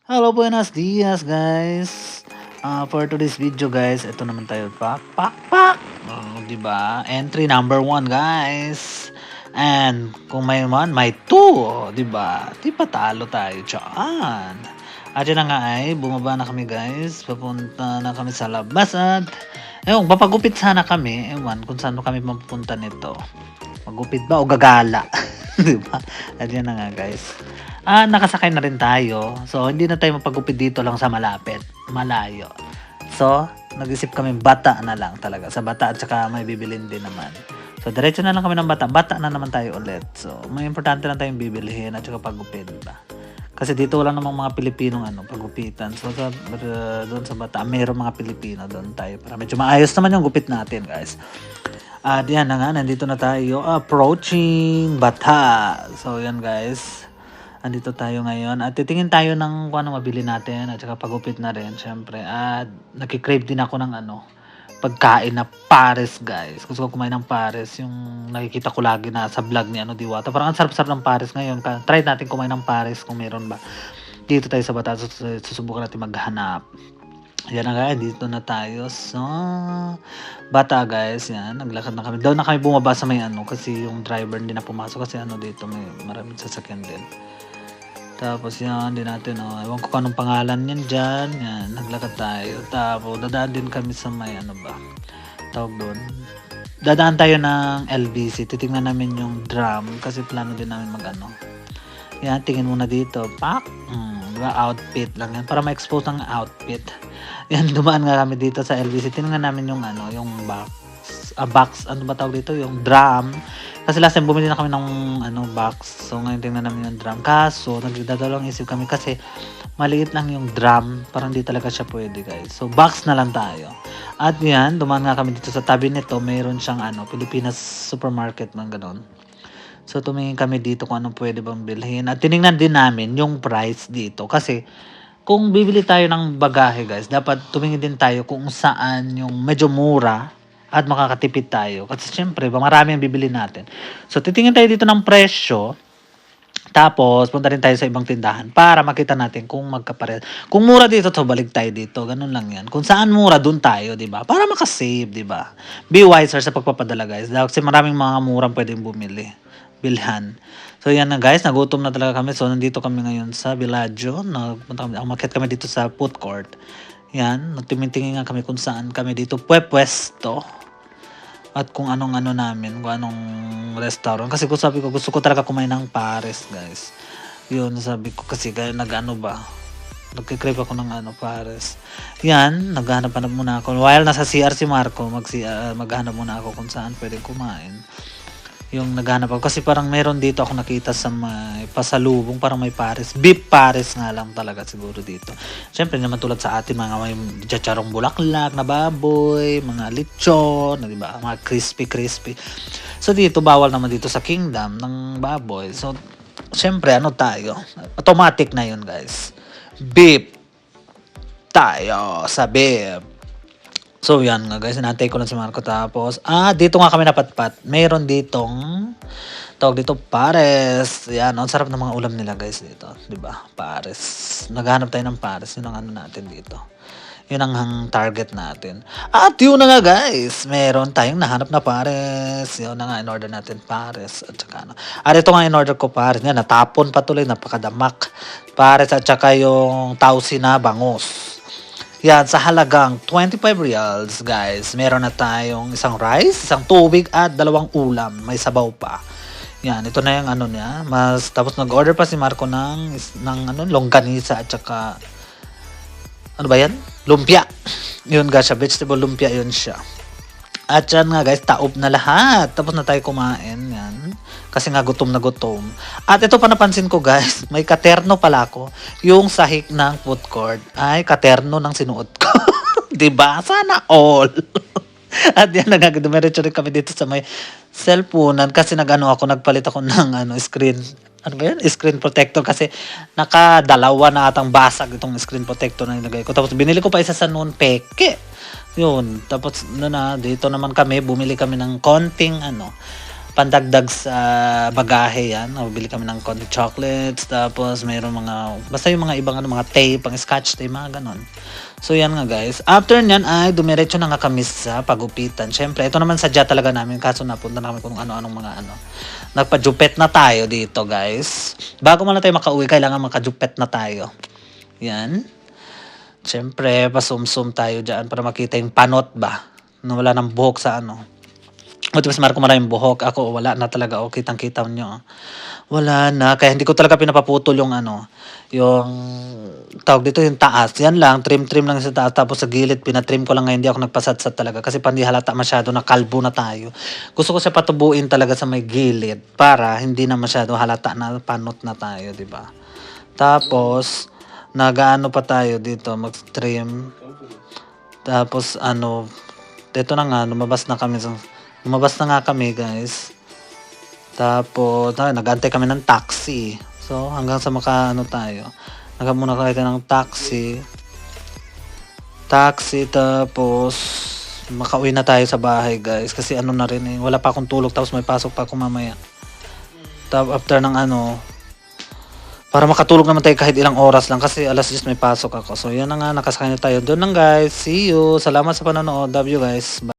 Hello, buenos dias guys. For today's video guys, ito naman tayo pak. Oh, 'di ba? Entry number 1 guys. And kung may man, may 2, oh, 'di ba? Di pa talo tayo diyan. At yun na nga ay, bumaba na kami guys. Papunta na kami sa labas at ewan, papagupit sana kami. Ewan kung saan kami mapupunta nito. Magupit ba o gagala? 'Di ba? At yun na nga guys. Nakasakay na rin tayo. So, hindi na tayo mapagupit dito lang sa malapit. Malayo. So, nag-isip kami bata na lang talaga. Sa bata at saka may bibilin din naman. So, diretso na lang kami ng bata. Bata na naman tayo ulit. So, may importante lang tayong bibilihin at saka pagupit, diba? Kasi dito wala namang mga Pilipinong pagupitan. So, doon sa bata, mayroong mga Pilipino doon tayo. Para medyo maayos naman yung gupit natin, guys. At yan na nga, nandito na tayo. Approaching Bata. So, yan guys. Andito tayo ngayon at titingin tayo ng kung ano mabili natin at saka pagupit na rin syempre. At nakikrave din ako ng pagkain na pares guys. Gusto ko kumain ng pares, yung nakikita ko lagi na sa vlog ni Diwata. Parang ang sarap-sarap ng pares ngayon. Try natin kumain ng pares kung meron ba. Dito tayo sa Batas, susubukan natin maghanap. Yan na guys, dito na tayo. So, Bata guys, yan, naglakad na kami. Daw na kami bumaba sa may kasi yung driver hindi na pumasok kasi dito may maraming sasakyan din. Tapos yan, din natin, ewan ko kung anong pangalan yan dyan. Yan, naglakad tayo. Tapos, dadaan din kami sa may, tawag doon. Dadaan tayo ng LBC. Titingnan namin yung drum. Kasi plano din namin Yan, tingin muna dito. Pak! Diba, outfit lang yan. Para ma-expose ang outfit. Yan, dumaan nga kami dito sa LBC. Tingnan namin yung, yung box. Box, ano ba tawag dito? Yung drum. Kasi last time bumili na kami ng box. So ngayon tingnan namin yung drum. Kaso nagdadalawang isip kami kasi maliit lang yung drum. Parang hindi talaga siya pwede guys. So box na lang tayo. At yan, dumaan nga kami dito sa tabi nito. Mayroon siyang Pilipinas supermarket man ganon. So tumingin kami dito kung anong pwede bang bilhin. At tiningnan din namin yung price dito. Kasi kung bibili tayo ng bagahe guys, dapat tumingin din tayo kung saan yung medyo mura at makakatipid tayo. Kasi syempre, marami ang bibili natin. So, titingin tayo dito ng presyo. Tapos, punta rin tayo sa ibang tindahan para makita natin kung magkapares. Kung mura dito, to balik tayo dito. Ganun lang yan. Kung saan mura, dun tayo, di ba? Para makasave, di ba? Be wiser sa pagpapadala, guys. Kasi maraming mga murang pwedeng bumili. Bilhan. So, yan na, guys. Nagutom na talaga kami. So, nandito kami ngayon sa Villaggio. Umakyat kami dito sa food court. Yan. Tingin nga kami kung saan kami dito pwesto. At kung anong namin, kung anong restaurant. Kasi sabi ko, gusto ko talaga kumain ng pares, guys. Yun, sabi ko kasi, nagkikrave ako ng pares. Yan, naghanap-hanap muna ako. While nasa CR si Marco, maghanap muna ako kung saan pwede kumain. Yung naghanap ako. Kasi parang meron dito ako nakita sa may pasalubong, parang may pares. Beef pares nga lang talaga siguro dito. Siyempre naman tulad sa atin, mga may chacharong bulaklak na baboy, mga lechon, di ba? Mga crispy. So dito, bawal naman dito sa kingdom ng baboy. So, siyempre, tayo? Automatic na yun, guys. Beef tayo sa beef. So, yan nga guys. Inantay ko lang si Marco. Tapos, dito nga kami napatpat. Mayroon ditong, tawag dito, pares. Yan, ang sarap ng mga ulam nila guys dito. Diba? Pares. Naghanap tayo ng pares. Yun ang natin dito. Yun ang target natin. At yun na nga guys. Meron tayong nahanap na pares. Yun na nga, in-order natin pares. At saka At ito nga in-order ko pares. Yan, natapon patuloy. Napakadamak. Pares at saka yung tausi na bangus. Yan, sa halagang 25 reals, guys. Meron na tayong isang rice, isang tubig, at 2 ulam. May sabaw pa. Yan, ito na yung niya. Tapos nag-order pa si Marco ng longganisa at saka, ano ba yan? Lumpia. Yun guys, vegetable lumpia yun siya. At yan nga guys, taob na lahat. Tapos na tayo kumain. Yan. Kasi nga gutom na gutom. At ito pa napansin ko guys, may katerno pala ako. Yung sahig ng food court ay katerno ng sinuot ko. Diba? Sana all. At yan, dumiretso rin kami dito sa may cellphone. Kasi nagpalit ako ng screen. Ano ba yan? Screen protector. Kasi nakadalawa na atang basag itong screen protector na nilagay ko. Tapos binili ko pa isa sa noon peke. Yun. Tapos dito naman kami, bumili kami ng konting pandagdag sa bagahe yan. Bili kami ng konti chocolates, tapos mayroon basta yung mga ibang mga tape, pang scotch tape, mga ganon. So yan nga guys. After nyan ay dumiretso na nga kami sa pagupitan. Syempre, ito naman sadya talaga namin, kaso napunta na kami kung ano-anong mga Nagpa-jupet na tayo dito guys. Bago man na tayo makauwi, kailangan makajupet na tayo. Yan. Syempre, pasumsum tayo dyan para makita yung panot ba na wala ng buhok sa O, diba si Marco maraming buhok. Ako, wala na talaga. O, kitang-kita nyo. Wala na. Kaya hindi ko talaga pinapaputol yung yung tawag dito, yung taas. Yan lang, trim-trim lang sa taas. Tapos sa gilid, pinatrim ko lang ngayon. Hindi ako nagpasatsat talaga. Kasi pandi halata masyado na kalbo na tayo. Gusto ko siya patubuin talaga sa may gilid para hindi na masyado halata na panot na tayo, di ba? Tapos, nagaano pa tayo dito, mag-trim. Tapos, dito na nga, lumabas na nga kami, guys. Tapos, nag-antay kami ng taxi. So, hanggang sa tayo. Muna tayo ng taxi. Tapos, makauwi na tayo sa bahay, guys. Kasi na rin eh, wala pa akong tulog. Tapos may pasok pa ako mamaya. Tapos, after ng para makatulog naman tayo kahit ilang oras lang. Kasi alas 10 may pasok ako. So, yan na nga, nakasakay na tayo. Doon lang, guys. See you. Salamat sa panonood. Love you, guys. Bye.